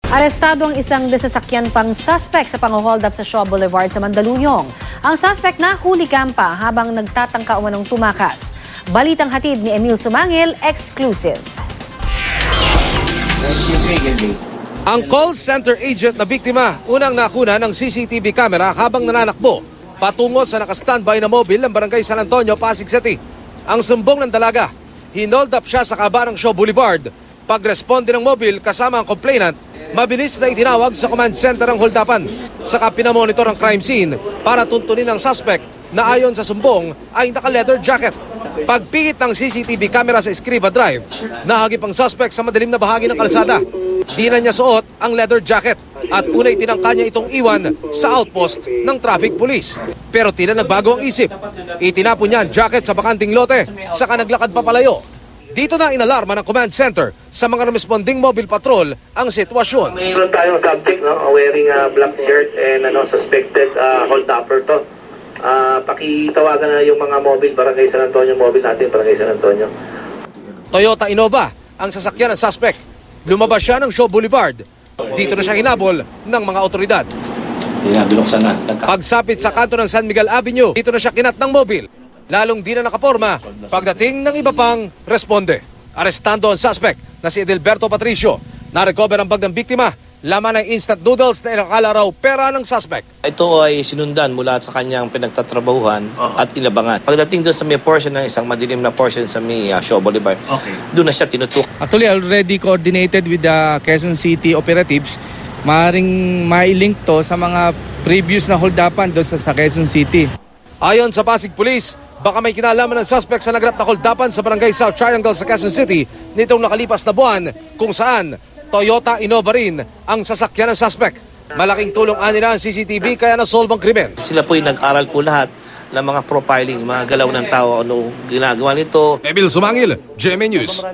Arestado ang isang nasasakyan pang suspect sa pang-hold up sa Shaw Boulevard sa Mandaluyong. Ang suspect nahuli kampa habang nagtatangka umanong tumakas. Balitang hatid ni Emil Sumangil, exclusive. Ang call center agent na biktima unang nakuna ng CCTV camera habang nananakbo patungo sa nakastandby na mobile ng Barangay San Antonio, Pasig City. Ang sumbong ng dalaga, hinold up siya sa kaba ng Shaw Boulevard. Pag-responde ng mobile kasama ang complainant, mabilis na itinawag sa command center ang holdapan. Saka pinamonitor ang crime scene para tuntunin ang suspect na ayon sa sumbong ay naka-leather jacket. Pagpikit ng CCTV camera sa Escriva Drive, nahagip ang suspect sa madilim na bahagi ng kalsada. Di na niya suot ang leather jacket at unay tinangka niya itong iwan sa outpost ng traffic police. Pero tila nagbago ang isip. Itinapon niya ang jacket sa bakanting lote, saka naglakad papalayo. Dito na inalarma ng command center sa mga responding mobile patrol ang sitwasyon. Mayroon tayong subject, no, wearing a black shirt and suspected hold-upper to. Pakitawagan na yung mga mobile, Barangay San Antonio, mobile natin, Barangay San Antonio. Toyota Innova ang sasakyan ng suspect. Lumabas siya ng Shaw Boulevard. Dito na siya hinabol ng mga otoridad. Pagsapit sa kanto ng San Miguel Avenue, dito na siya kinat ng mobile. Lalong di na nakaporma pagdating ng iba pang responde. Arestando ang suspect na si Edelberto Patricio. Na-recover ang bag ng biktima, laman ng instant noodles na inakala raw pera ng suspect. Ito ay sinundan mula sa kanyang pinagtatrabahuhan at inabangan. Pagdating doon sa may portion ng isang madilim na portion sa may Shaw Boulevard, doon na siya tinutuk. Actually, already coordinated with the Quezon City operatives. Maaaring mai-link to sa mga previous na hold-upan doon sa Quezon City. Ayon sa Pasig Police, baka may kinalaman ng suspect sa naganap na hold-upan sa Barangay South Triangle sa Quezon City nitong nakalipas na buwan kung saan Toyota Innova rin ang sasakyan ng suspect. Malaking tulong nila ang CCTV kaya nasolve ang krimen. Sila po ay nag-aral po lahat ng mga profiling, mga galaw ng tao, ano ginagawa nito. Emil Sumangil, GMA News.